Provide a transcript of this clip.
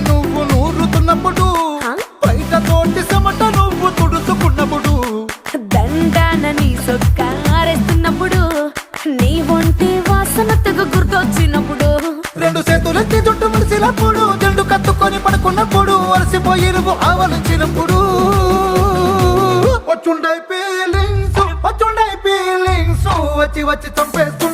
నువ్వు నూరుతున్నప్పుడు, బయట తోటి చెమట నువ్వు తుడుచుకున్నప్పుడు, దండాన నీ సొక్కారేస్తున్నప్పుడు, నీ ఒంటి వాసన తెగ గుర్తొచ్చినప్పుడు, రెండు చేతులెత్తి జుట్టు ముడిసినప్పుడు, జండు కత్తుకొని పడుకున్నప్పుడు, అలసిపోయి నువ్వు ఆవలించినప్పుడు, వచ్చుండై ఫీలింగ్స్ వచ్చి వచ్చి చంపేస్తు